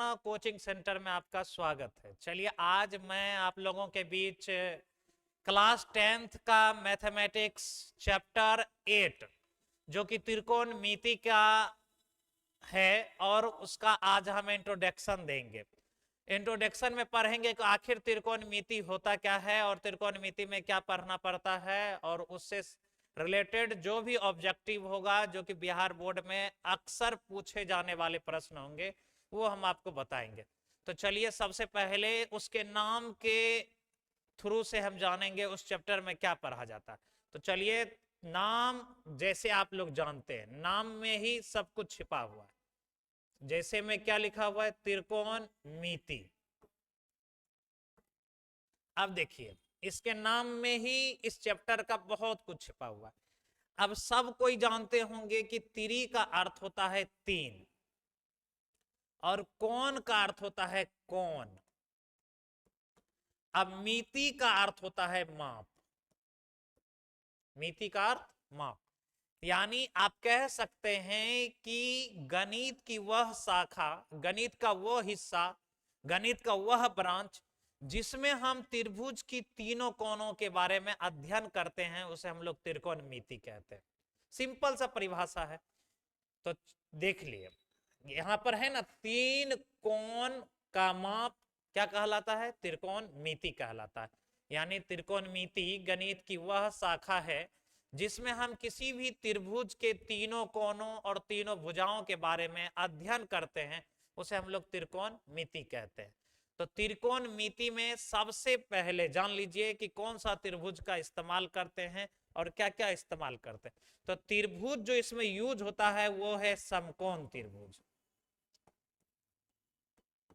प्रेरणा coaching centre में आपका स्वागत है। चलिए आज मैं आप लोगों के बीच क्लास 10th का मैथमेटिक्स चैप्टर 8 जो कि त्रिकोणमिति का है और उसका आज हम इंट्रोडक्शन देंगे। इंट्रोडक्शन में पढ़ेंगे कि आखिर त्रिकोणमिति होता क्या है और त्रिकोणमिति में क्या पढ़ना पड़ता है और उससे रिलेटेड जो भी ऑब्जेक्टिव होगा, जो कि बिहार बोर्ड में अक्सर पूछे जाने वाले प्रश्न होंगे, वो हम आपको बताएंगे। तो चलिए सबसे पहले उसके नाम के थ्रू से हम जानेंगे उस चैप्टर में क्या पढ़ा जाता है। तो चलिए, नाम जैसे आप लोग जानते हैं, नाम में ही सब कुछ छिपा हुआ है। जैसे में क्या लिखा हुआ है, त्रिकोणमिति। अब देखिए, इसके नाम में ही इस चैप्टर का बहुत कुछ छिपा हुआ है। अब सब कोई जानते होंगे कि तिरी का अर्थ होता है तीन और कोण का अर्थ होता है कोण। अब मिति का अर्थ होता है माप। मिति का अर्थ माप, यानी आप कह सकते हैं कि गणित की वह शाखा, गणित का वो हिस्सा, गणित का वह ब्रांच जिसमें हम त्रिभुज की तीनों कोणों के बारे में अध्ययन करते हैं, उसे हम लोग त्रिकोणमिति कहते हैं। सिंपल सा परिभाषा है। तो देख लिए, यहां पर है ना, तीन कोण का माप क्या कहलाता है, त्रिकोणमिति कहलाता है। यानी त्रिकोणमिति गणित की वह शाखा है जिसमें हम किसी भी त्रिभुज के तीनों कोणों और तीनों भुजाओं के बारे में अध्ययन करते हैं, उसे हम लोग त्रिकोणमिति कहते हैं। तो त्रिकोणमिति में सबसे पहले जान लीजिए कि कौन सा त्रिभुज का इस्तेमाल करते हैं और क्या क्या इस्तेमाल करते हैं। तो त्रिभुज जो इसमें यूज होता है वो है समकोण त्रिभुज।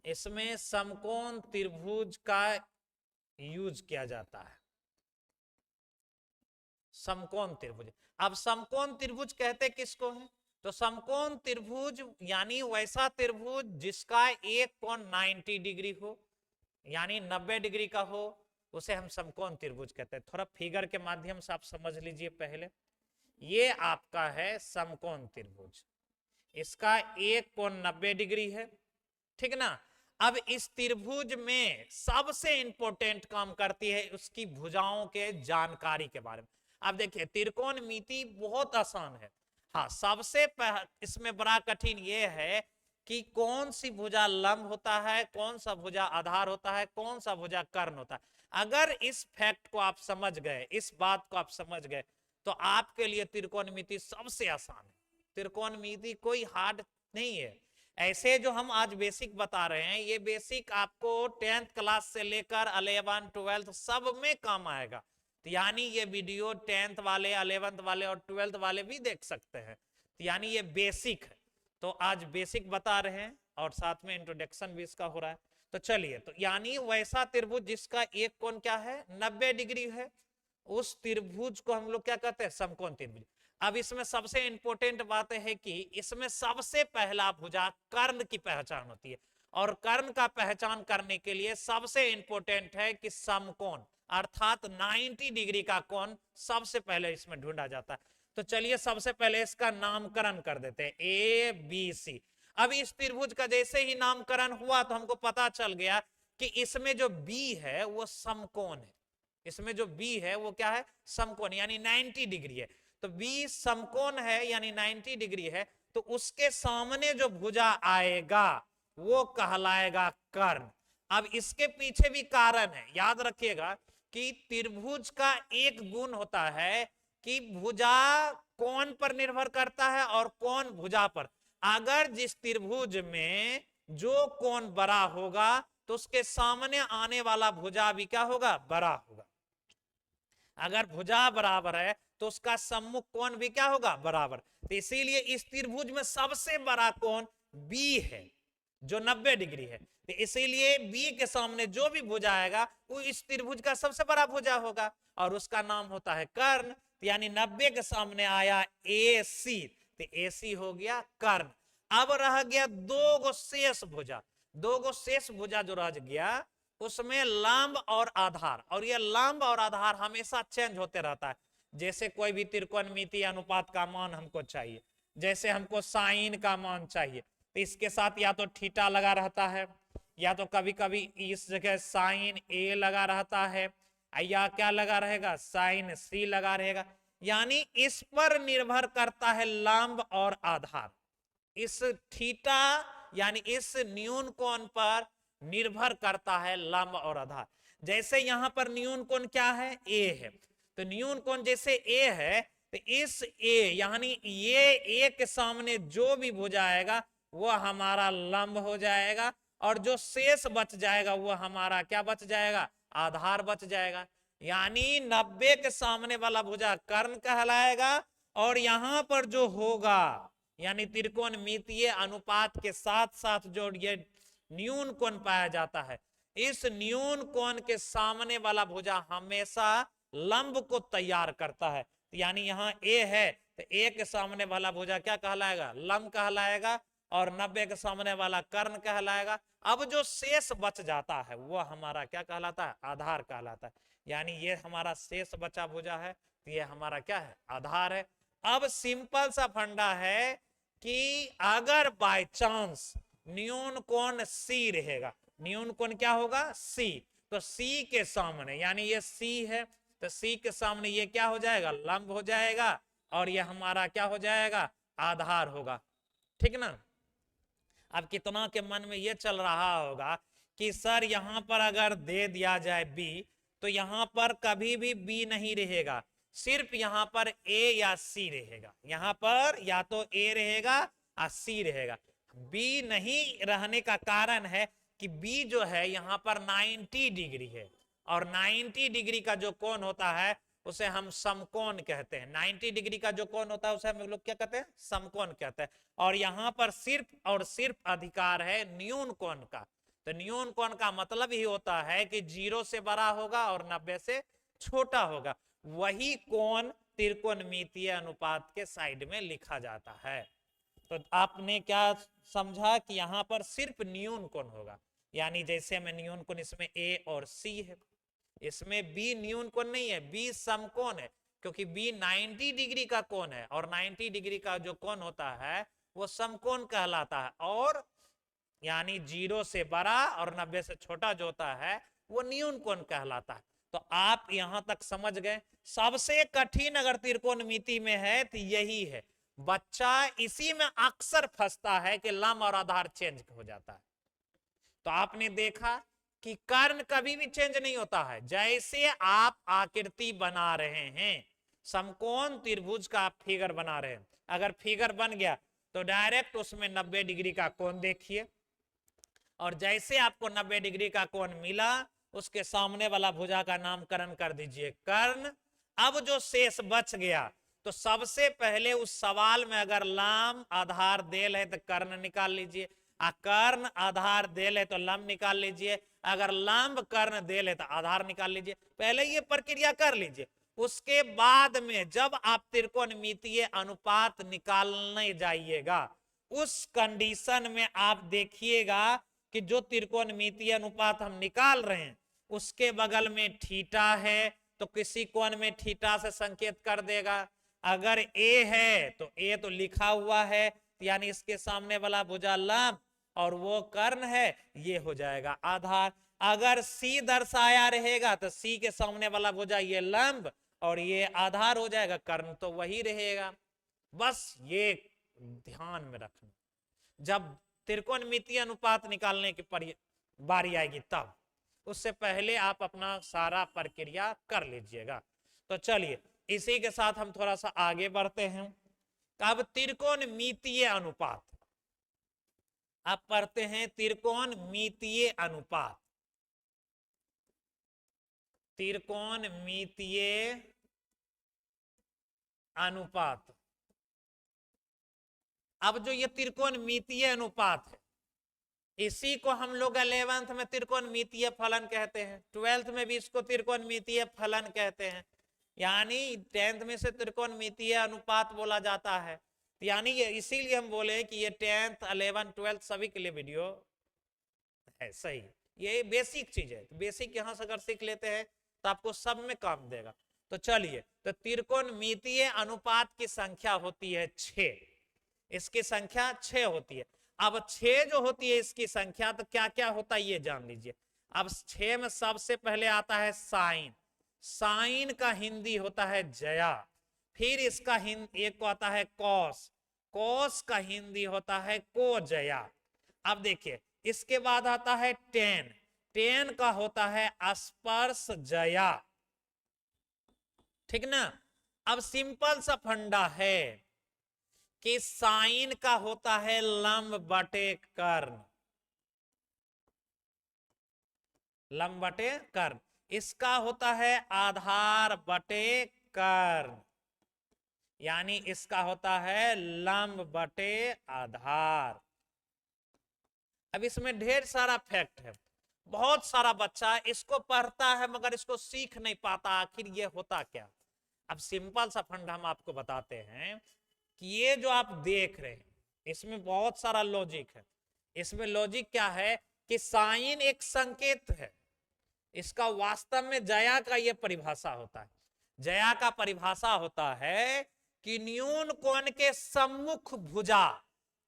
इसमें समकोण त्रिभुज का यूज किया जाता है, समकोण त्रिभुज। अब समकोण त्रिभुज कहते किसको है, तो समकोण त्रिभुज यानी वैसा त्रिभुज जिसका एक कोण 90 डिग्री हो, यानी 90 डिग्री का हो, उसे हम समकोण त्रिभुज कहते हैं। थोड़ा फिगर के माध्यम से आप समझ लीजिए। पहले ये आपका है समकोण त्रिभुज, इसका एक कोण 90 डिग्री है, ठीक ना। अब इस त्रिभुज में सबसे इंपॉर्टेंट काम करती है उसकी भुजाओं के जानकारी के बारे में। अब देखिए, त्रिकोणमिति बहुत आसान है। हाँ, सबसे इसमें बड़ा कठिन ये है कि कौन सी भुजा लंब होता है, कौन सा भुजा आधार होता है, कौन सा भुजा कर्ण होता है। अगर इस फैक्ट को आप समझ गए, इस बात को आप समझ गए, तो आपके लिए त्रिकोणमिति सबसे आसान है। त्रिकोणमिति कोई हार्ड नहीं है। ऐसे जो हम आज बेसिक बता रहे हैं, ये बेसिक आपको 10th क्लास से लेकर 11 12 सब में काम आएगा। तो यानी ये वीडियो 10th वाले, 11th वाले और 12th वाले भी देख सकते हैं। तो यानी ये बेसिक है। तो आज बेसिक बता रहे हैं और साथ में इंट्रोडक्शन भी इसका हो रहा है। तो चलिए, तो यानी वैसा त्रिभुज जिसका एक कोण क्या है, 90 डिग्री है, उस त्रिभुज को हम लोग क्या कहते हैं, समकोण त्रिभुज। अब इसमें सबसे इंपॉर्टेंट बात है कि इसमें सबसे पहला भुजा कर्ण की पहचान होती है, और कर्ण का पहचान करने के लिए सबसे इंपॉर्टेंट है कि समकोण अर्थात 90 डिग्री का कोण सबसे पहले इसमें ढूंढा जाता है। तो चलिए सबसे पहले इसका नामकरण कर देते हैं, ए बी सी। अब इस त्रिभुज का जैसे ही नामकरण हुआ तो हमको पता चल गया कि इसमें जो बी है वो समकोण है। इसमें जो बी है वो क्या है, समकोण, यानी 90 डिग्री है। तो बी समकोण है यानी 90 डिग्री है, तो उसके सामने जो भुजा आएगा वो कहलाएगा कर्ण। अब इसके पीछे भी कारण है, याद रखिएगा कि त्रिभुज का एक गुण होता है कि भुजा कोण पर निर्भर करता है और कोण भुजा पर। अगर जिस त्रिभुज में जो कोण बड़ा होगा तो उसके सामने आने वाला भुजा भी क्या होगा, बड़ा होगा। अगर भुजा बराबर है तो उसका सम्मुख कोण भी क्या होगा, बराबर। तो इसीलिए इस त्रिभुज में सबसे बड़ा कोण बी है जो 90 डिग्री है। तो इसीलिए बी के सामने जो भी भुजा आएगा वो इस त्रिभुज का सबसे बड़ा भुजा होगा और उसका नाम होता है कर्ण। यानी 90 के सामने आया ए सी, तो ए सी हो गया कर्ण। अब रह गया दो गो शेष भुजा। दो गो शेष भुजा जो रह गया उसमें लंब और आधार, और ये लंब और आधार हमेशा चेंज होते रहता है। जैसे कोई भी त्रिकोणमिति अनुपात का मान हमको चाहिए, जैसे हमको साइन का मान चाहिए, तो इसके साथ या तो थीटा लगा रहता है, या तो कभी कभी इस जगह साइन ए लगा रहता है, या क्या लगा रहेगा, साइन सी लगा रहेगा। यानी इस पर निर्भर करता है लंब और आधार। इस थीटा यानी इस न्यून कोण पर निर्भर करता है लंब और आधार। जैसे यहां पर न्यून कोण क्या है, ए है, तो न्यून कोण जैसे ए है, तो इस ए यानी ये ए के सामने जो भी भुजा आएगा वो हमारा लंब हो जाएगा, और जो शेष बच जाएगा वो हमारा क्या बच जाएगा, आधार बच जाएगा। यानी 90 के सामने वाला भुजा कर्ण कहलाएगा, और यहां पर जो होगा यानी त्रिकोणमितीय अनुपात के साथ साथ जो ये न्यून कोण पाया जाता है, इस न्यून कोण के सामने वाला भुजा हमेशा लंब को तैयार करता है। यानी यहाँ ए है तो ए के सामने वाला भुजा क्या कहलाएगा, लंब कहलाएगा, और 90 के सामने वाला कर्ण कहलाएगा। अब जो शेष बच जाता है वो हमारा क्या कहलाता है, आधार कहलाता है। यानी ये हमारा शेष बचा भुजा है, तो ये हमारा क्या है, आधार है। अब सिंपल सा फंडा है कि अगर बाय चांस न्यून कोण सी रहेगा, न्यून कोण क्या होगा, सी, तो सी के सामने यानी ये सी है, तो सी के सामने ये क्या हो जाएगा, लंब हो जाएगा, और ये हमारा क्या हो जाएगा, आधार होगा। ठीक ना। अब कितना के मन में ये चल रहा होगा कि सर यहां पर अगर दे दिया जाए बी, तो यहां पर कभी भी बी नहीं रहेगा, सिर्फ यहां पर ए या सी रहेगा। यहां पर या तो ए रहेगा या सी रहेगा। बी नहीं रहने का कारण है कि बी जो है यहां पर 90 डिग्री है, और 90 डिग्री का जो कोण होता है उसे हम समकोण कहते हैं। 90 डिग्री का जो कोण होता है उसे हम लोग क्या कहते हैं, समकोण कहते हैं। और यहां पर सिर्फ और सिर्फ अधिकार है न्यून कोण का। तो न्यून कोण का मतलब ही होता है कि 0 से बड़ा होगा और 90 से छोटा होगा। वही कोण त्रिकोणमितीय अनुपात के साइड में लिखा जाता है। तो आपने क्या समझा कि यहां पर सिर्फ न्यून कोण होगा। यानी जैसे में न्यून कोण इसमें ए और सी है, इसमें बी न्यून कोण नहीं है, बी समकोण है, क्योंकि बी 90 डिग्री का कोण है, और 90 डिग्री का जो कोण होता है वो समकोण कहलाता है। और यानी 0 से बड़ा और 90 से छोटा जो होता है वो न्यून कोण कहलाता है। तो आप यहां तक समझ गए। सबसे कठिन अगर त्रिकोणमिति में है तो यही है। बच्चा इसी में अक्सर फंसता है कि लंब और आधार चेंज हो जाता है। तो आपने देखा कि कर्ण कभी भी चेंज नहीं होता है। जैसे आप आकृति बना रहे हैं, समकोण त्रिभुज का आप फिगर बना रहे हैं, अगर फिगर बन गया तो डायरेक्ट उसमें 90 डिग्री का कोण देखिए, और जैसे आपको 90 डिग्री का कोण मिला उसके सामने वाला भुजा का नामकरण कर दीजिए कर्ण। अब जो शेष बच गया तो सबसे पहले उस सवाल में अगर लंब आधार देल है तो कर्ण निकाल लीजिए, कर्ण आधार देल है तो लंब निकाल लीजिए, अगर लंब कर्ण देल है तो आधार निकाल लीजिए। पहले ये प्रक्रिया कर लीजिए। उसके बाद में जब आप त्रिकोणमितीय अनुपात निकालने जाइएगा, उस कंडीशन में आप देखिएगा कि जो त्रिकोणमितीय अनुपात हम निकाल रहे हैं उसके बगल में थीटा है, तो किसी कोण में थीटा से संकेत कर देगा। अगर ए है तो ए तो लिखा हुआ है, यानी इसके सामने वाला भुजा लंब और वो कर्ण है, ये हो जाएगा आधार। अगर सी दर्शाया रहेगा तो सी के सामने वाला भुजा ये लंब और ये आधार हो जाएगा, कर्ण तो वही रहेगा। बस ये ध्यान में रखना। जब त्रिकोणमितीय अनुपात निकालने की बारी आएगी तब, उससे पहले आप अपना सारा प्रक्रिया कर लीजिएगा। तो चलिए इसी के साथ हम थोड़ा सा आगे बढ़ते हैं। अब त्रिकोणमितीय अनुपात आप पढ़ते हैं, त्रिकोणमितीय अनुपात, त्रिकोणमितीय अनुपात। अब जो ये त्रिकोणमितीय अनुपात है, इसी को हम लोग 11th में त्रिकोणमितीय फलन कहते हैं, 12th में भी इसको त्रिकोणमितीय फलन कहते हैं, यानी 10th में से त्रिकोणमितीय अनुपात बोला जाता है। यानी इसीलिए हम बोले कि ये 10th 11th 12th सभी के लिए वीडियो है। सही, ये बेसिक चीज है। बेसिक यहां से अगर सीख लेते हैं तो आपको सब में काम देगा। तो चलिए, तो त्रिकोणमितीय अनुपात की संख्या होती है 6, इसकी संख्या 6 होती है। अब 6 जो होती है इसकी संख्या, तो क्या क्या होता है ये जान लीजिए। अब 6 में सबसे पहले आता है साइन। साइन का हिंदी होता है जया। फिर इसका एक को आता है कॉस। कॉस का हिंदी होता है को जया। अब देखिए इसके बाद आता है टेन। टेन का होता है स्पर्श जया। ठीक ना। अब सिंपल सा फंडा है कि साइन का होता है लंब बटे कर्ण। लंब बटे कर्ण। इसका होता है आधार बटे कर्ण, यानी इसका होता है लंब बटे आधार। अब इसमें ढेर सारा फैक्ट है। बहुत सारा बच्चा इसको पढ़ता है मगर इसको सीख नहीं पाता, आखिर ये होता क्या। अब सिंपल सा फंड हम आपको बताते हैं कि ये जो आप देख रहे हैं इसमें बहुत सारा लॉजिक है। इसमें लॉजिक क्या है कि साइन एक संकेत है, इसका वास्तव में जया का ये परिभाषा होता है। जया का परिभाषा होता है कि न्यून कोण के सम्मुख भुजा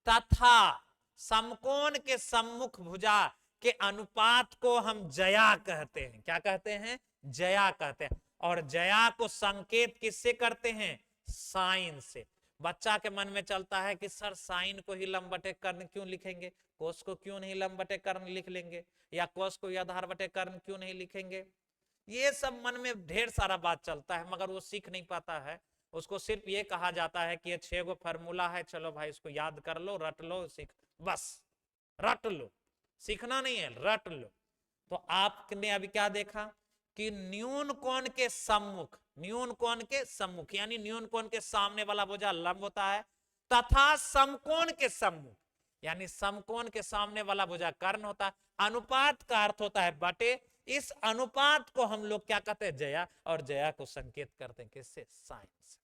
तथा समकोण के सम्मुख भुजा के अनुपात को हम जया कहते हैं। क्या कहते हैं? जया कहते हैं। और जया को संकेत किससे करते हैं? साइन से। बच्चा के मन में चलता है कि सर साइन को ही लंब बटे कर्ण क्यों लिखेंगे, कोस को क्यों नहीं लंब बटे कर्ण लिख लेंगे, या कोस को आधार बटे कर्ण क्यों नहीं लिखेंगे। ये सब मन में ढेर सारा बात चलता है मगर वो सीख नहीं पाता है। उसको सिर्फ ये कहा जाता है कि ये 6 गो फॉर्मूला है, चलो भाई इसको याद कर लो, रट लो, सीख, बस रट लो, सीखना नहीं है, रट लो। तो आपने अभी क्या देखा कि न्यून कोण के सम्मुख, न्यून कोण के सम्मुख यानी न्यून कोण के सामने वाला भुजा लंब होता है, तथा समकोण के सम्मुख यानी समकोण के सामने वाला भुजा कर्ण होता है। अनुपात का अर्थ होता है बटे। इस अनुपात को हम लोग क्या कहते हैं? जया। और जया को संकेत करते हैं किससे? साइन से।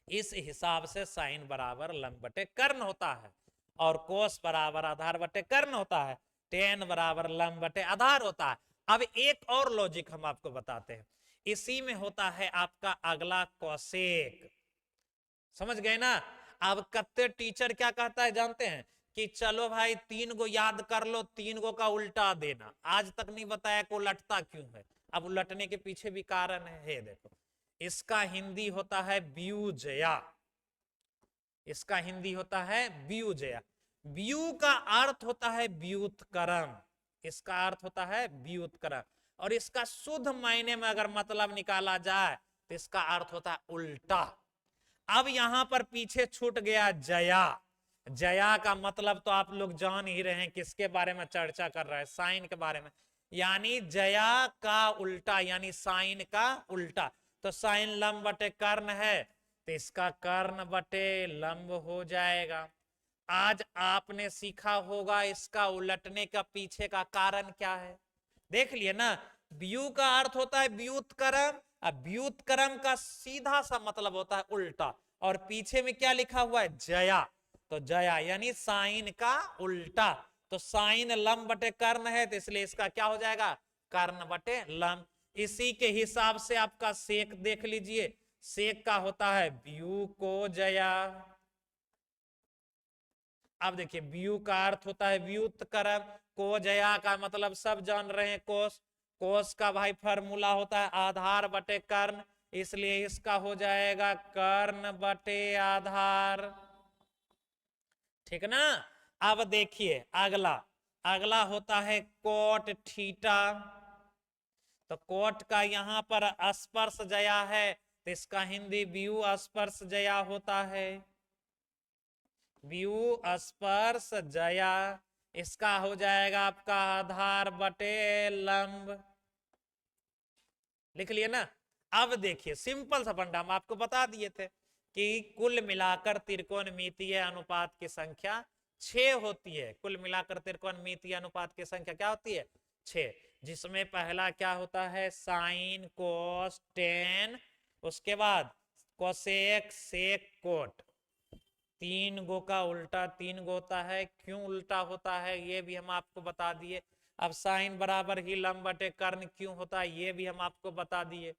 इस हिसाब से साइन बराबर लंब बटे कर्ण होता है और कोस बराबर आधार बटे कर्ण होता है, टेन बराबर लंब बटे आधार होता है। अब एक और लॉजिक हम आपको बताते हैं, इसी में होता है आपका अगला कोसेक। समझ गए ना। अब कत्ते टीचर क्या कहता है जानते हैं कि चलो भाई 3 गो याद कर लो, 3 गो का उल्टा देना। आज तक नहीं बताया कि उलटता क्यों है। अब उलटने के पीछे भी कारण है। देखो इसका हिंदी होता है व्यूजया। इसका हिंदी होता है व्यूजया। व्यू का अर्थ होता है व्युत्क्रम। इसका अर्थ होता है व्युत्क्रम। और इसका शुद्ध मायने में अगर मतलब निकाला जाए तो इसका अर्थ होता है उल्टा। अब यहां पर पीछे छूट गया जया। जया का मतलब तो आप लोग जान ही रहे हैं, किसके बारे में चर्चा कर रहा है? साइन के बारे में। यानी जया का उल्टा यानी साइन का उल्टा। तो साइन लंब बटे कर्ण है तो इसका कर्ण बटे लंब हो जाएगा। आज आपने सीखा होगा इसका उलटने का पीछे का कारण क्या है। देख लिए ना। व्यू का अर्थ होता है व्युत्क्रम। अब व्युत्क्रम का सीधा सा मतलब होता है उल्टा। और पीछे में क्या लिखा हुआ है? जया। तो जया यानी साइन का उल्टा। तो साइन लंब बटे कर्ण है तो इसलिए इसका क्या हो जाएगा? कर्ण बटे लंब। इसी के हिसाब से आपका सेक देख लीजिए। सेक का होता है व्यू को जया। अब देखिए व्यू का अर्थ होता है व्युत्क्रम, को जया का मतलब सब जान रहे हैं कोस। कोस का भाई फॉर्मूला होता है आधार बटे कर्ण, इसलिए इसका हो जाएगा कर्ण बटे आधार। ठीक ना। अब देखिए अगला, अगला होता है कोट थीटा। तो कोट का यहां पर स्पर्श जया है तो इसका हिंदी व्यू स्पर्श जया होता है। व्यू स्पर्श जया। इसका हो जाएगा आपका आधार बटे लंब। लिख लिए ना। अब देखिए सिंपल सा फंडा हम आपको बता दिए थे कि कुल मिलाकर त्रिकोणमितीय अनुपात की संख्या 6 होती है। कुल मिलाकर त्रिकोणमितीय अनुपात की संख्या क्या होती है? 6। जिसमें पहला क्या होता है? साइन, कोस, टेन, उसके बाद कोसेक, सेक, कोट। 3 गो का उल्टा 3 गो होता है। क्यों उल्टा होता है ये भी हम आपको बता दिए। अब साइन बराबर ही लंब बटे कर्ण क्यों होता है ये भी हम आपको बता दिए।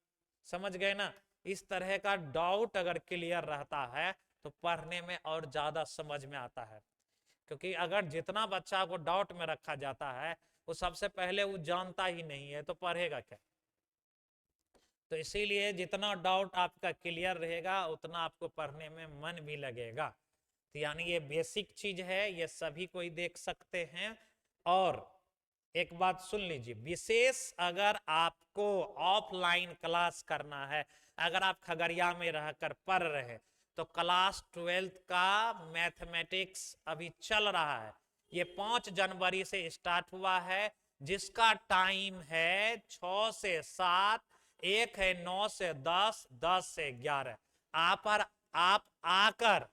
समझ गए ना। इस तरह का डाउट अगर क्लियर रहता है तो पढ़ने में और ज्यादा समझ में आता है। क्योंकि अगर जितना बच्चा को डाउट में रखा जाता है वो सबसे पहले वो जानता ही नहीं है तो पढ़ेगा क्या। तो इसीलिए जितना डाउट आपका क्लियर रहेगा उतना आपको पढ़ने में मन भी लगेगा। तो यानी ये बेसिक चीज है, ये सभी कोई देख सकते हैं। और एक बात सुन लीजिए, विशेष अगर आपको ऑफलाइन क्लास करना है, अगर आप खगड़िया में रहकर पढ़ रहे हैं तो क्लास 12th का मैथमेटिक्स अभी चल रहा है। ये 5 जनवरी से स्टार्ट हुआ है, जिसका टाइम है 6 से 7, एक है 9 से 10, 10 से 11। आप आकर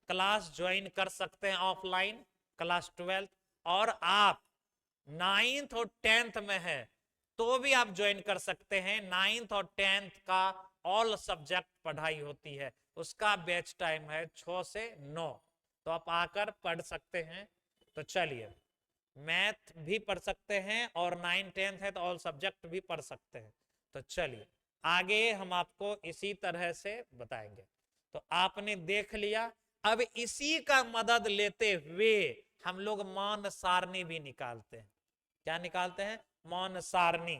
क्लास ज्वाइन कर सकते हैं ऑफलाइन क्लास 12th। और आप 9th और 10th में है तो भी आप ज्वाइन कर सकते हैं। 9th और 10th का ऑल सब्जेक्ट पढ़ाई होती है, उसका बैच टाइम है 6 से 9, तो आप आकर पढ़ सकते हैं। तो चलिए, मैथ भी पढ़ सकते हैं और 9th 10th है तो ऑल सब्जेक्ट भी पढ़ सकते हैं। तो चलिए आगे हम आपको इसी तरह से बताएंगे। तो आपने देख लिया, अब इसी का मदद लेते हुए हम लोग मान सारणी भी निकालते हैं। क्या निकालते हैं? मान सारणी।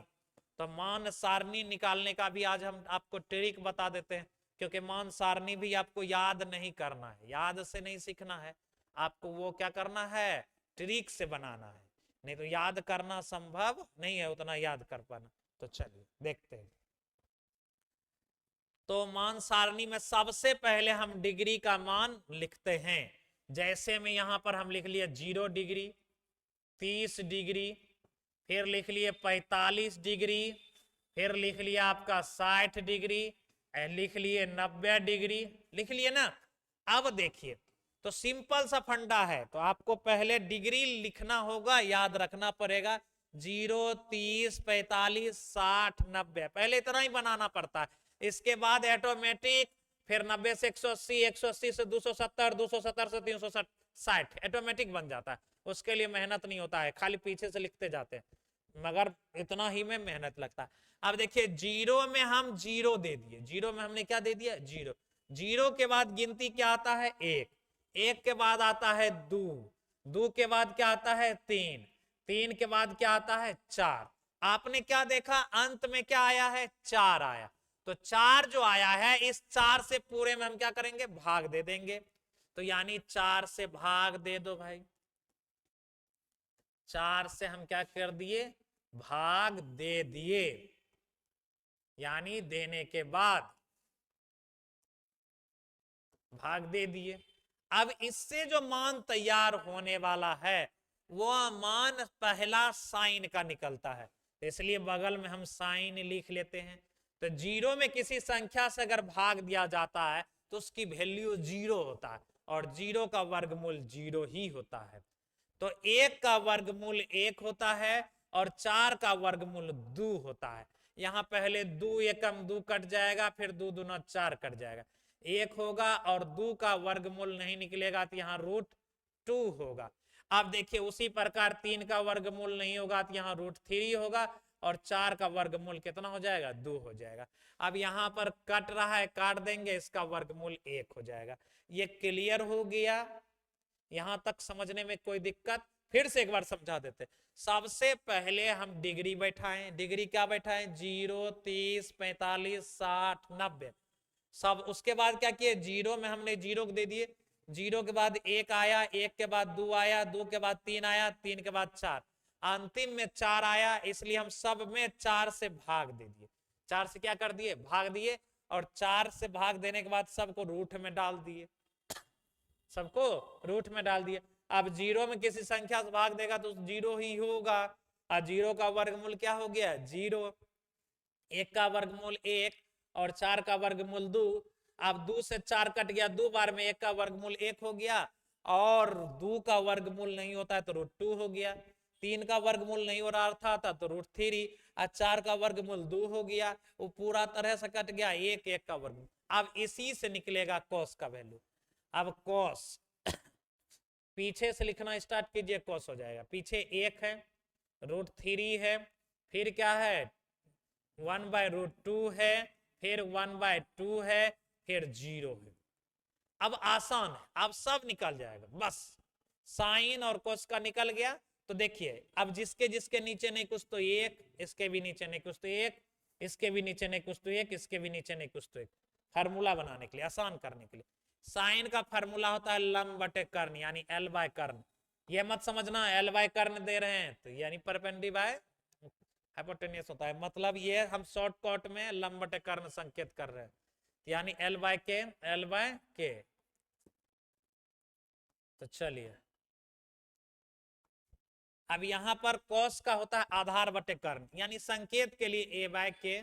तो मान सारणी निकालने का भी आज हम आपको ट्रिक बता देते हैं, क्योंकि मान सारणी भी आपको याद नहीं करना है, याद से नहीं सीखना है, आपको वो क्या करना है, ट्रिक से बनाना है, नहीं तो याद करना संभव नहीं है, उतना याद कर पाना। तो चलिए देखते हैं। तो मान सारणी में सबसे पहले हम डिग्री का मान लिखते हैं। जैसे में यहां पर हम लिख लिए 0 डिग्री, 30 डिग्री, फिर लिख लिए 45 डिग्री, फिर लिख लिया आपका 60 डिग्री, लिख लिए 90 डिग्री, लिख लिए ना। अब देखिए, तो सिंपल सा फंडा है, तो आपको पहले डिग्री लिखना होगा, याद रखना पड़ेगा। 0, 30, 45, 60, 90, पहले इतना ही बनाना पड़ता है। इसके बाद ऑटोमेटिक फिर 90 से 180, 180 से 270, 270 से 360 ऑटोमेटिक बन जाता है। उसके लिए मेहनत नहीं होता है, खाली पीछे से लिखते जाते हैं, मगर इतना ही में मेहनत लगता है। अब देखिए, 0 में हम 0 दे दिए, 0 में हमने क्या दे दिया, 0। 0 के बाद गिनती क्या आता है, 1, 1 के बाद आता है 2, 2 के बाद क्या आता है 3, 3 के बाद क्या आता है 4। आपने क्या देखा, अंत में क्या आया है, 4 आया। तो 4 जो आया है, इस 4 से पूरे में हम क्या करेंगे, भाग दे देंगे। तो यानी 4 से भाग दे दो भाई, 4 से हम क्या कर दिए, भाग दे दिए, यानी देने के बाद भाग दे दिए। अब इससे जो मान तैयार होने वाला है वो मान पहला साइन का निकलता है, इसलिए बगल में हम साइन लिख लेते हैं। तो 0 में किसी संख्या से अगर भाग दिया जाता है तो उसकी वैल्यू 0 होता है, और 0 का वर्गमूल 0 ही होता है। तो 1 का वर्गमूल 1 होता है और 4 का वर्गमूल 2 होता है। यहां पहले 2 एकम 2 कट जाएगा, फिर 2 दूना 4 कट जाएगा, 1 होगा, और 2 का वर्गमूल नहीं निकलेगा तो यहाँ √2 होगा। अब देखिए, उसी प्रकार 3 का वर्गमूल नहीं होगा तो यहाँ √3 होगा, और 4 का वर्गमूल कितना हो जाएगा, 2 हो जाएगा। अब यहाँ पर कट रहा है, काट देंगे, इसका वर्गमूल 1 हो जाएगा। ये क्लियर हो गया, यहां तक समझने में कोई दिक्कत? फिर से एक बार समझा देते। सबसे पहले हम डिग्री बैठाएं, डिग्री क्या बैठाएं, 0, 30, 45, 60, 90 सब। उसके बाद क्या किए, 0 में हमने 0 दे दिए, 0 के बाद 1 आया, 1 के बाद 2 आया, 2 के बाद 3 आया, 3 के बाद 4, अंतिम में 4 आया, इसलिए हम सब में 4 से भाग दे दिए। 4 से क्या कर दिए, भाग दिए, और 4 से भाग देने के बाद सबको रूट में डाल दिए, सबको रूट में डाल दिए। अब 0 में किसी संख्या से भाग देगा तो 0 ही होगा, और 0 का वर्गमूल क्या हो गया, 0। 1 का वर्गमूल 1 और 4 का वर्गमूल 2। अब 2 से 4 कट गया, 2 बार में 1 का वर्गमूल 1 हो गया, और 2 का वर्गमूल नहीं होता है तो √2 हो गया। 3 का वर्गमूल नहीं हो रहा था तो √3, और 4 का वर्गमूल 2 हो गया, वो पूरा तरह से कट गया, 1 का वर्गमूल। अब इसी से निकलेगा कॉस का वैल्यू। अब कॉस पीछे से लिखना स्टार्ट कीजिए, कॉस हो जाएगा, पीछे 1 है, √3 है, फिर क्या है 1/√2 है, फिर 1/2 है, फिर 0 है। अब आसान है, अब सब निकल जाएगा, बस साइन और कोस का निकल गया। तो देखिए अब जिसके जिसके नीचे नहीं कुछ तो एक, इसके भी नीचे नहीं कुछ तो एक, इसके भी नीचे नहीं कुछ तो एक, इसके भी नीचे नहीं कुछ तो एक। फार्मूला बनाने के लिए, आसान करने के लिए, साइन का फार्मूला होता है लंब बटे कर्ण, यानी एल बाय कर्ण। ये मत समझना एल बाय कर्ण दे रहे हैं तो यानी परपेंडी बाय हाइपोटेन्यूस होता है, मतलब ये हम शॉर्टकट में लंब बटे कर्ण संकेत कर रहे हैं, यानी एल बाय के, एल बाय के। तो चलिए अब यहां पर कॉस का होता है आधार बटे कर्ण, यानी संकेत के लिए ए बाय के,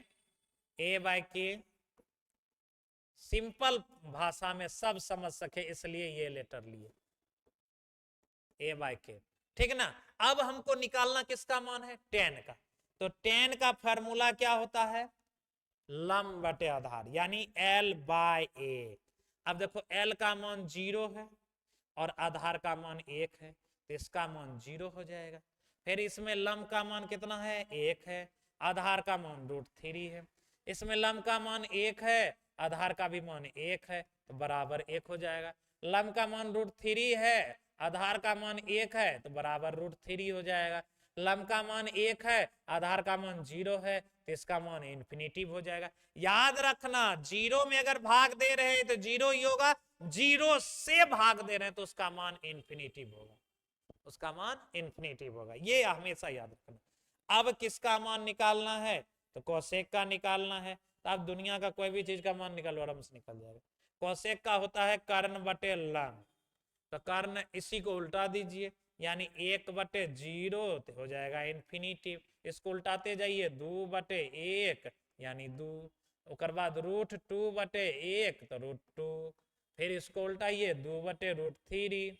ए बाय के सिंपल भाषा में सब समझ सके इसलिए ये लेटर लिए, ए बाय के, ठीक ना। अब हमको निकालना किसका मान है, टेन का। तो टेन का फॉर्मूला क्या होता है, लंब बटे आधार, यानी एल बाय ए। अब देखो एल का मान 0 है और आधार का मान 1 है, तो इसका मान 0 हो जाएगा। फिर इसमें लंब का मान कितना है, 1 है, आधार का मान √3 है। इसमें लंब का मान 1 है, आधार का भी मान 1 है, तो बराबर 1 हो जाएगा। लंब का मान √3 है, आधार का मान 1 है, तो बराबर √3 हो जाएगा। लंब का मान 1 है, आधार का मान 0 है, तो इसका मान इन्फिनिटिव हो जाएगा। याद रखना 0 में अगर भाग दे रहे हैं तो 0 ही होगा, 0 से भाग दे रहे हैं तो उसका मान इन्फिनिटिव होगा, उसका मान इन्फिनिटिव होगा, ये हमेशा याद रखना। अब किसका मान निकालना है, तो कोसेक का निकालना है। तो आप दुनिया का कोई भी चीज का मान निकालो आराम से निकल जाएगा। कोसेक का होता है कर्ण बटे लंब, तो कर्ण इसी को उल्टा दीजिए, यानी 1/0 हो जाएगा इन्फिनिटिव। इसको उल्टाते जाइए 2/1 यानी 2, उसके बाद √2/1 तो √2, फिर इसको उल्टाइए 2/√3,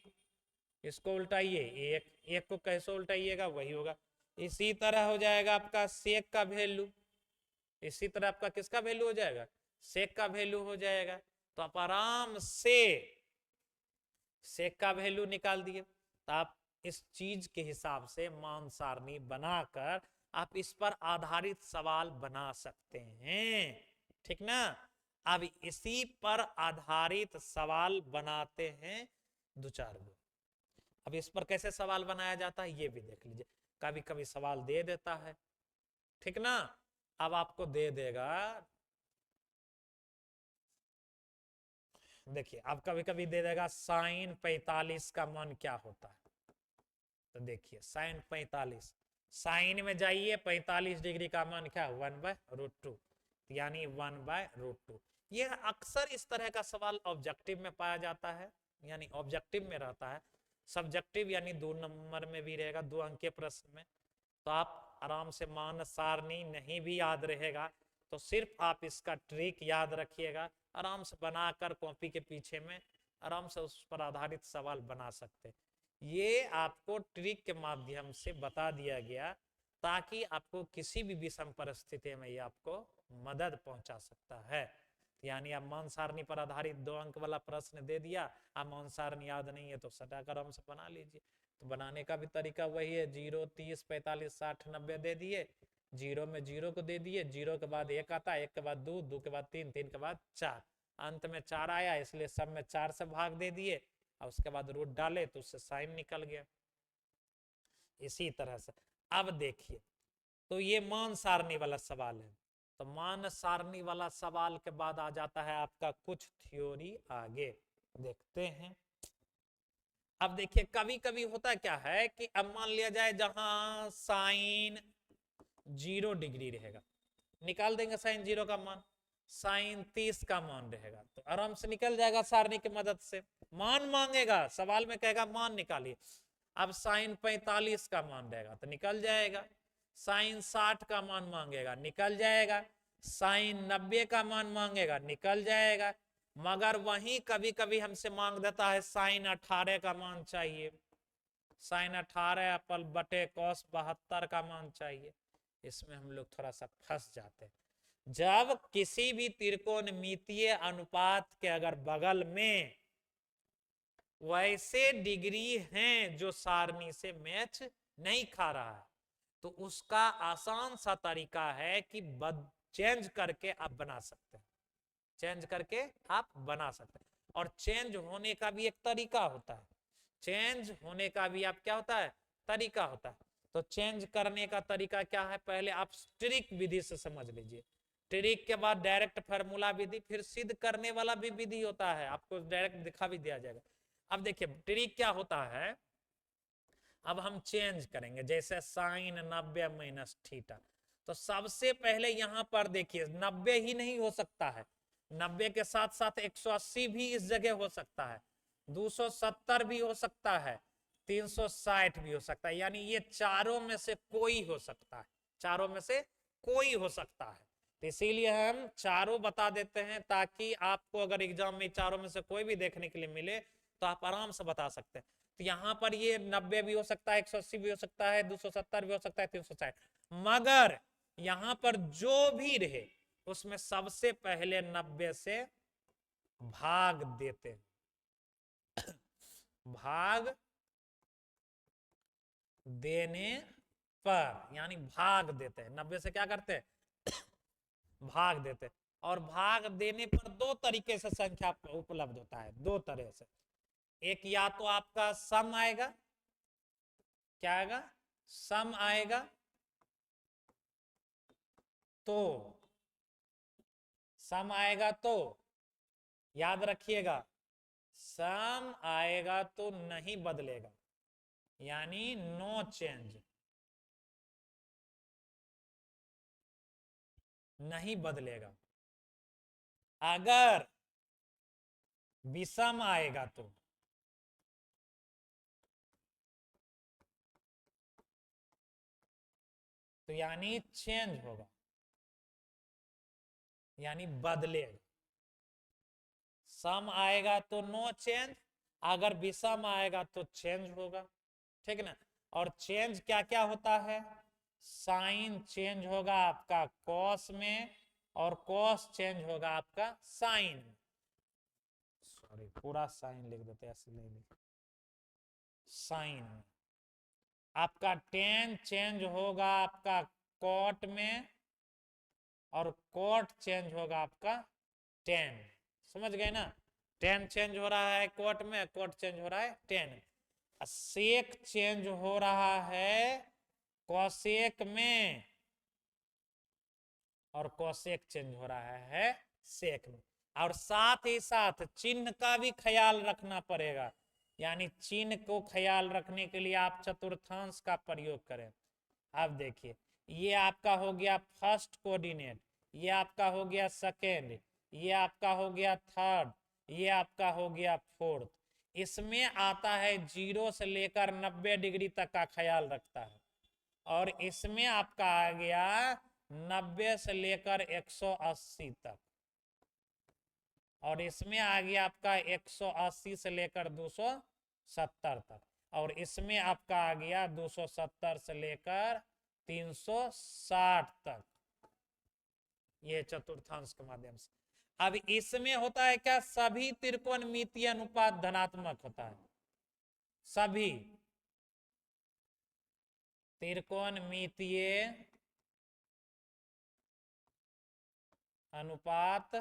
इसको उल्टाइए 1, 1 को कैसे उल्टाइएगा वही होगा। इसी तरह हो जाएगा आपका सेक का वैल्यू, इसी तरह आपका किसका वैल्यू हो जाएगा, सेक का वैल्यू हो जाएगा। तो आप आराम से सेक का वैल्यू निकाल दिए। तो आप इस चीज के हिसाब से मान सारणी बनाकर आप इस पर आधारित सवाल बना सकते हैं, ठीक ना। अब इसी पर आधारित सवाल बनाते हैं 2-4 गो। अब इस पर कैसे सवाल बनाया जाता है ये भी देख लीजिए, कभी कभी सवाल दे देता है, ठीक ना। अब आपको दे देगा, देखिए अब कभी कभी दे देगा साइन 45 का मान क्या होता है। तो देखिए साइन 45, साइन में जाइए 45 डिग्री का मान क्या, 1/√2, यानी 1/√2। ये अक्सर इस तरह का सवाल ऑब्जेक्टिव में पाया जाता है, यानी ऑब्जेक्टिव में रहता है। सब्जेक्टिव यानी 2 नंबर में भी रहेगा, 2 अंक के प्रश्न में। तो आप आराम से मान सारणी नहीं भी याद रहेगा तो सिर्फ आप इसका ट्रिक याद रखिएगा, आराम से बनाकर कॉपी के पीछे में आराम से उस पर आधारित सवाल बना सकते। ये आपको ट्रिक के माध्यम से बता दिया गया ताकि आपको किसी भी विषम परिस्थिति में ये आपको मदद पहुंचा सकता है। यानी आप मान सारणी पर आधारित 2 अंक वाला प्रश्न दे दिया, आप मान सारणी याद नहीं है तो सटाकर आराम से बना लीजिए। तो बनाने का भी तरीका वही है, 0, 30, 45, 60, 90 दे दिए, 0 में 0 को दे दिए, 0 के बाद 1 आता है, 1 के बाद 2, 2 के बाद 3, 3 के बाद 4, अंत में 4 आया इसलिए सब में 4 से भाग दे दिए और उसके बाद रूट डाले तो उससे साइन निकल गया। इसी तरह से अब देखिए, तो ये मान सारणी वाला सवाल है। तो मान सारणी वाला सवाल के बाद आ जाता है आपका कुछ थ्योरी, आगे देखते हैं। अब देखिए कभी कभी होता क्या है कि अब मान लिया जाए जहां साइन 0 डिग्री रहेगा, निकाल देंगे साइन 0 का मान, साइन 30 का मान रहेगा तो आराम से निकल जाएगा सारणी की मदद से। मान मांगेगा, सवाल में कहेगा मान निकालिए, अब साइन 45 का मान रहेगा तो निकल जाएगा, साइन 60 का मान मांगेगा निकल जाएगा, साइन 90 का मान मांगेगा निकल जाएगा। मगर वहीं कभी कभी हमसे मांग देता है साइन 18 का मान चाहिए, साइन 18 पर बटे cos 72 का मान चाहिए। इसमें हम लोग थोड़ा सा फंस जाते हैं। जब किसी भी त्रिकोणमितीय अनुपात के अगर बगल में वैसे डिग्री हैं जो सारणी से मैच नहीं खा रहा है तो उसका आसान सा तरीका है कि चेंज करके आप बना सकते हैं, चेंज करके आप बना सकते हैं। और चेंज होने का भी एक तरीका होता है, चेंज होने का भी आप क्या होता है, तरीका होता है। तो चेंज करने का तरीका क्या है, पहले आप ट्रिक विधि से समझ लीजिए, ट्रिक के बाद डायरेक्ट फार्मूला विधि, फिर सिद्ध करने वाला भी विधि होता है, आपको डायरेक्ट दिखा भी दिया जाएगा। अब देखिए ट्रिक क्या होता है, अब हम चेंज करेंगे, जैसे साइन 90 माइनस थीटा, तो सबसे पहले यहां पर देखिए 90 ही नहीं हो सकता है, 90 के साथ साथ 180 भी इस जगह हो सकता है, 270 भी हो सकता है, 360 भी हो सकता है, यानी ये चारों में से कोई हो सकता है, चारों में से कोई हो सकता है। तो इसीलिए हम चारों बता देते हैं, ताकि आपको अगर एग्जाम में चारों में से कोई भी देखने के लिए मिले तो आप आराम से बता सकते हैं। तो यहां पर ये 90 भी हो सकता है, 180 भी हो सकता है, 270 भी हो सकता है, 360, मगर यहां पर जो भी रहे उसमें सबसे पहले 90 से भाग देते हैं, भाग देने पर, यानी भाग देते हैं, 90 से क्या करते हैं भाग देते हैं। और भाग देने पर दो तरीके से संख्या उपलब्ध होता है, दो तरह से, एक या तो आपका सम आएगा, क्या आएगा, सम आएगा, तो सम आएगा तो याद रखिएगा, सम आएगा तो नहीं बदलेगा, यानी नो चेंज, नहीं बदलेगा। अगर विषम आएगा तो यानी चेंज होगा, यानी बदलेगा। सम आएगा तो नो चेंज, अगर विषम आएगा तो चेंज होगा, ठीक ना। और चेंज क्या क्या होता है, साइन चेंज होगा आपका कॉस में, और कॉस चेंज होगा आपका साइन में, सॉरी पूरा साइन लिख देते, ऐसे नहीं लिख, साइन में। आपका टेन चेंज होगा आपका कॉट में, और कॉट चेंज होगा आपका टेन, समझ गए ना। टेन चेंज हो रहा है कोट में, कोट चेंज हो रहा है टेन। सेक चेंज हो रहा है कोसेक में, और कोसेक चेंज हो रहा है सेक में। और साथ ही साथ चिन्ह का भी ख्याल रखना पड़ेगा, यानी चिन्ह को ख्याल रखने के लिए आप चतुर्थांश का प्रयोग करें। अब देखिए ये आपका हो गया फर्स्ट कोऑर्डिनेट, ये आपका हो गया सेकेंड, ये आपका हो गया थर्ड, ये आपका हो गया फोर्थ। इसमें आता है 0 से लेकर 90 डिग्री तक का ख्याल रखता है, और इसमें आपका आ गया 90 से लेकर 180 तक, और इसमें आ गया आपका 180 से लेकर 270 तक, और इसमें आपका आ गया 270 से लेकर 360 तक, ये चतुर्थांश के माध्यम से। अब इसमें होता है क्या, सभी त्रिकोणमितीय अनुपात धनात्मक होता है, सभी त्रिकोणमितीय अनुपात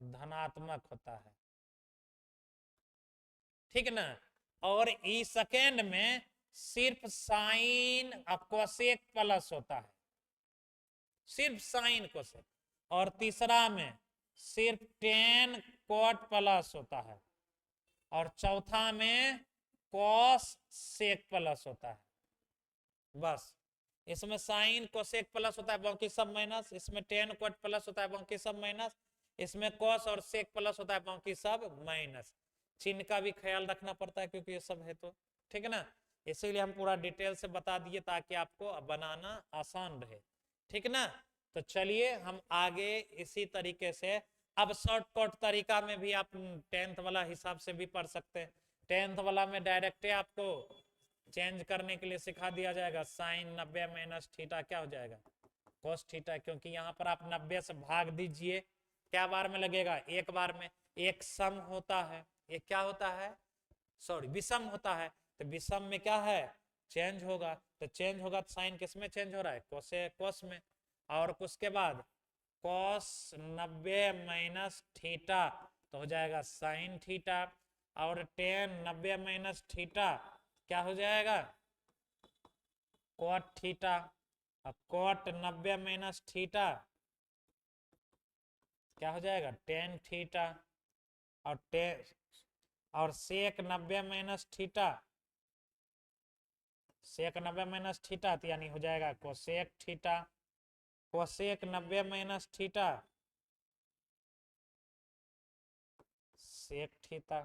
धनात्मक होता है, ठीक ना। और ई सेकेंड में सिर्फ साइन कोसेक प्लस होता है, सिर्फ साइन कोसेक। और तीसरा में सिर्फ टेन कोट प्लस होता है, और चौथा में कॉस सेक प्लस होता है, बस। इसमें साइन कोसेक प्लस होता है, बाकी सब माइनस। इसमें टेन कोट प्लस होता है, बाकी सब माइनस। इसमें कॉस और सेक प्लस होता है, बाकी सब माइनस। चिन्ह का भी ख्याल रखना पड़ता है क्योंकि ये सब है, तो ठीक है ना। इसीलिए हम पूरा डिटेल से बता दिए ताकि आपको बनाना आसान रहे, ठीक ना। तो चलिए हम आगे इसी तरीके से, अब शॉर्टकट तरीका में भी आप 10th वाला हिसाब से भी पढ़ सकते हैं। 10th वाला में डायरेक्ट आपको चेंज करने के लिए सिखा दिया जाएगा, साइन 90 माइनस थीटा क्या हो जाएगा, कोस थीटा, क्योंकि यहाँ पर आप 90 से भाग दीजिए, क्या बार में लगेगा, एक बार में। एक सम होता है, ये क्या होता है, सॉरी विषम होता है, तो विषम में क्या है, चेंज होगा। तो चेंज होगा तो साइन किस में चेंज हो रहा है, कोसे कोस में। और उसके बाद कॉस 90 माइनस थीटा तो हो जाएगा साइन थीटा। और टेन 90 माइनस थीटा क्या हो जाएगा, कॉट थीटा। अब कॉट 90 माइनस थीटा क्या हो जाएगा, टेन थीटा। और और sec 90 minus theta, sec 90 minus theta तो यानी हो जाएगा cosec theta. Cosec 90 minus theta sec theta.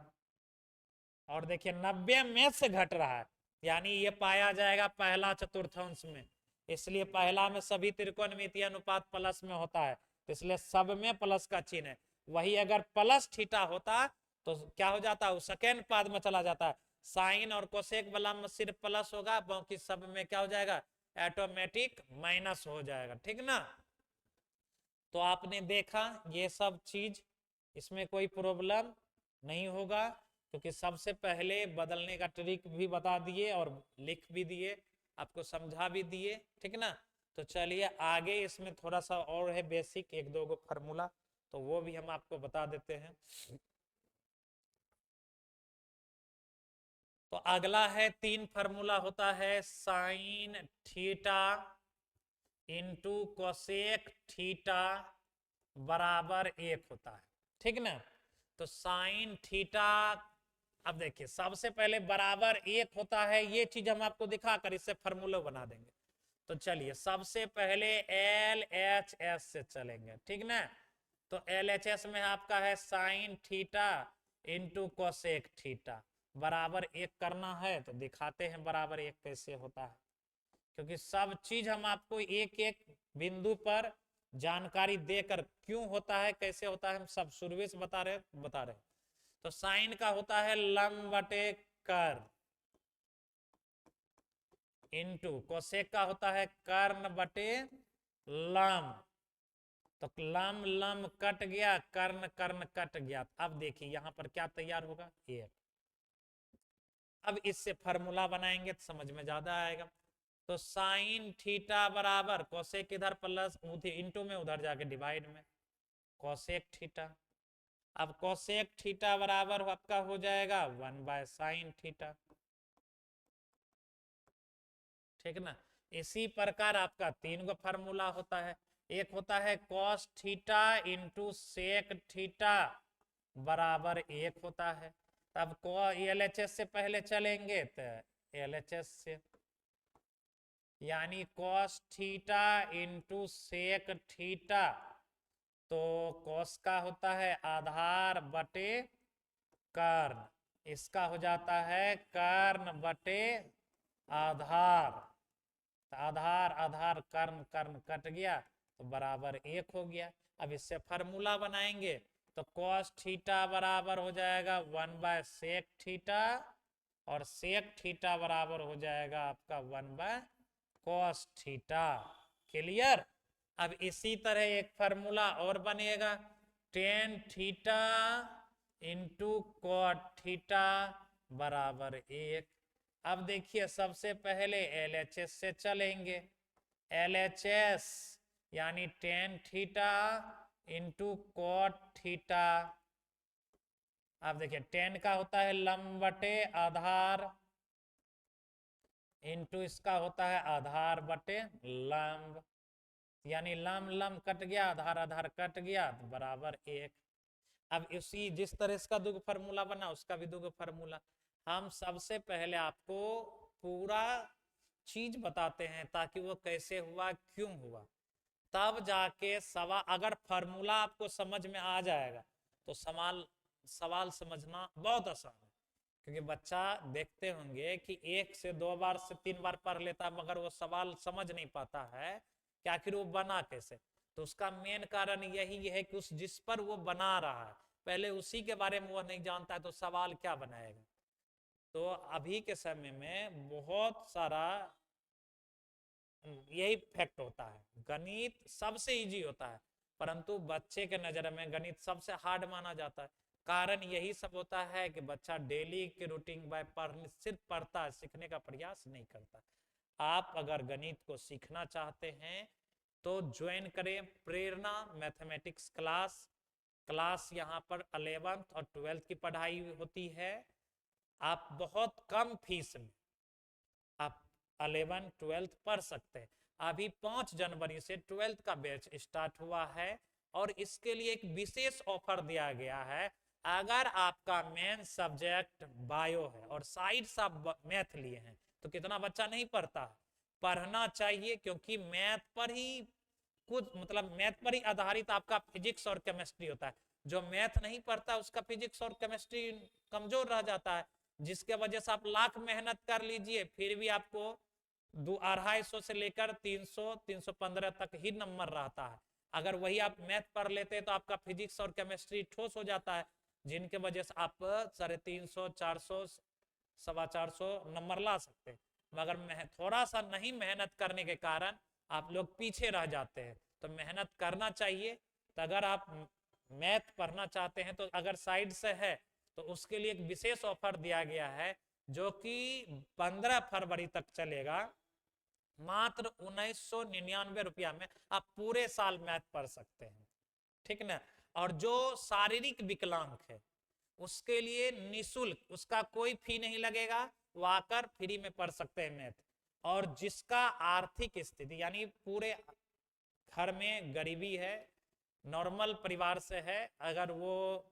और देखिए 90 में से घट रहा है, यानी ये पाया जाएगा पहला चतुर्थांश में, इसलिए पहला में सभी त्रिकोणमितीय अनुपात प्लस में होता है, इसलिए सब में प्लस का चिन्ह है। वही अगर प्लस थीटा होता तो क्या हो जाता, वो सेकेंड पाद में चला जाता है। साइन और कोसेक वाला में सिर्फ प्लस होगा, बाकी सब में क्या हो जाएगा, ऑटोमेटिक माइनस हो जाएगा, ठीक ना। तो आपने देखा ये सब चीज, इसमें कोई प्रॉब्लम नहीं होगा, क्योंकि सबसे पहले बदलने का ट्रिक भी बता दिए और लिख भी दिए, आपको समझा भी दिए, ठीक ना। तो चलिए आगे इसमें थोड़ा सा और है बेसिक, एक दो गो फार्मूला, तो वो भी हम आपको बता देते हैं। तो अगला है 3 फार्मूला होता है sine theta into cosec theta बराबर 1 होता है, ठीक ना। तो साइन थीटा, अब देखिए सबसे पहले बराबर 1 होता है, ये चीज हम आपको दिखाकर इससे फार्मूला बना देंगे। तो चलिए सबसे पहले LHS से चलेंगे, ठीक ना। तो LHS में आपका है sine theta into cosec theta बराबर 1 करना है, तो दिखाते हैं बराबर 1 कैसे होता है, क्योंकि सब चीज हम आपको एक एक बिंदु पर जानकारी देकर क्यों होता है कैसे होता है हम सब शुरू से बता रहे। तो साइन का होता है लंब बटे कर इंटू कोसेक का होता है कर्ण बटे लंब। तो लंब लंब कट गया, कर्ण कर्ण कट गया। अब देखिए यहां पर क्या तैयार होगा, 1। अब इससे फार्मूला बनाएंगे तो समझ में ज्यादा आएगा। तो साइन थीटा बराबर कोसेक इधर प्लस इंटू में उधर जाके डिवाइड में कोसेक थीटा। अब कोसेक थीटा बराबर आपका हो जाएगा 1/साइन थीटा, ठीक ना। इसी प्रकार आपका 3 गो फार्मूला होता है। एक होता है cos theta into sec theta बराबर 1 होता है। तब LHS से पहले चलेंगे तो LHS से, यानी cos theta into sec theta, तो कॉस का होता है आधार बटे कर्ण, इसका हो जाता है कर्ण बटे आधार। तो आधार आधार कर्ण कर्ण कट गया तो बराबर 1 हो गया। अब इससे फार्मूला बनाएंगे तो कॉस थीटा बराबर हो जाएगा 1/सेक थीटा और सेक थीटा बराबर हो जाएगा आपका 1/कॉस थीटा। क्लियर। अब इसी तरह एक फार्मूला और बनेगा tan theta into cot theta बराबर 1। अब देखिए सबसे पहले LHS से चलेंगे। LHS यानी tan theta into cot theta. अब देखिए टेन का होता है लंब बटे आधार इंटू इसका होता है आधार बटे लंब, यानी लंब लंब कट गया आधार आधार कट गया तो बराबर 1। अब इसी जिस तरह इसका दुगो फार्मूला बना उसका भी दुगो फार्मूला। हम सबसे पहले आपको पूरा चीज बताते हैं ताकि वो कैसे हुआ क्यों हुआ, तब जाके सवाल, अगर फार्मूला आपको समझ में आ जाएगा तो सवाल समझना बहुत आसान है। क्योंकि बच्चा देखते होंगे कि 1 से 2 बार से 3 बार पढ़ लेता है मगर वो सवाल समझ नहीं पाता है कि आखिर वो बना कैसे। तो उसका मेन कारण यही है कि उस जिस पर वो बना रहा है पहले उसी के बारे में वो नहीं जानता है, तो सवाल क्या बनाएगा। तो अभी के समय में बहुत सारा यही फैक्ट होता है, गणित सबसे इजी होता है परंतु बच्चे के नजर में गणित सबसे हार्ड माना जाता है। कारण यही सब होता है कि बच्चा डेली के रूटीन बाय पढ़ने सिर्फ पढ़ता है, सीखने का प्रयास नहीं करता। आप अगर गणित को सीखना चाहते हैं तो ज्वाइन करें प्रेरणा मैथमेटिक्स क्लास। क्लास यहाँ पर 11th और 12th की पढ़ाई होती है। आप बहुत कम फीस में आप 11 12 पढ़ सकते हैं। अभी 5 जनवरी से 12th का बैच स्टार्ट हुआ है और इसके लिए एक विशेष ऑफर दिया गया है। अगर आपका मेन सब्जेक्ट बायो है और साइड से आप मैथ लिए हैं तो कितना बच्चा नहीं पढ़ता है, पढ़ना चाहिए, क्योंकि मैथ पर ही कुछ मतलब मैथ पर ही आधारित आपका फिजिक्स और केमिस्ट्री होता है। जो मैथ नहीं पढ़ता उसका फिजिक्स और केमिस्ट्री कमजोर रह जाता है, जिसके वजह से आप लाख मेहनत कर लीजिए फिर भी आपको 250 से लेकर 300 315 तक ही नंबर रहता है। अगर वही आप मैथ पढ़ लेते तो आपका फिजिक्स और केमिस्ट्री ठोस हो जाता है, जिनके वजह से आप 350 400 450 नंबर ला सकते हैं। मगर थोड़ा सा नहीं मेहनत करने के कारण आप लोग पीछे रह जाते हैं। तो मेहनत करना चाहिए। तो अगर आप मैथ पढ़ना चाहते हैं तो अगर साइड से है तो उसके लिए एक विशेष ऑफर दिया गया है जो कि 15 फरवरी तक चलेगा। मात्र 1999 रुपया में आप पूरे साल मैथ पढ़ सकते हैं, ठीक ना। और जो शारीरिक विकलांग है उसके लिए निःशुल्क, उसका कोई फी नहीं लगेगा, वो आकर फ्री में पढ़ सकते हैं मैथ। और जिसका आर्थिक स्थिति यानी पूरे घर में गरीबी है, नॉर्मल परिवार से है, अगर वो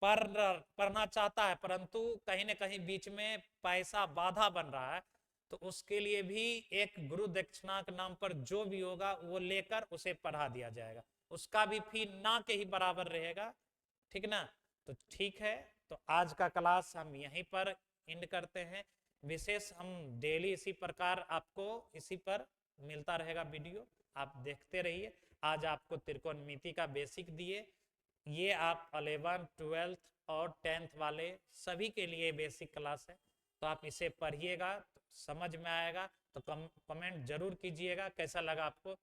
पढ़ना चाहता है परंतु कहीं ना कहीं बीच में पैसा बाधा बन रहा है, तो उसके लिए भी एक गुरु दक्षिणा के नाम पर जो भी होगा वो लेकर उसे पढ़ा दिया जाएगा। उसका भी फी ना के ही बराबर रहेगा, ठीक ना। तो ठीक है, तो आज का क्लास हम यहीं पर एंड करते हैं। विशेष हम डेली इसी प्रकार आपको इसी पर मिलता रहेगा वीडियो, आप देखते रहिए। आज आपको त्रिकोणमिति का बेसिक दिए, ये आप 11 12 और 10th वाले सभी के लिए बेसिक क्लास है। तो आप इसे पढ़िएगा तो समझ में आएगा। तो कमेंट जरूर कीजिएगा कैसा लगा आपको।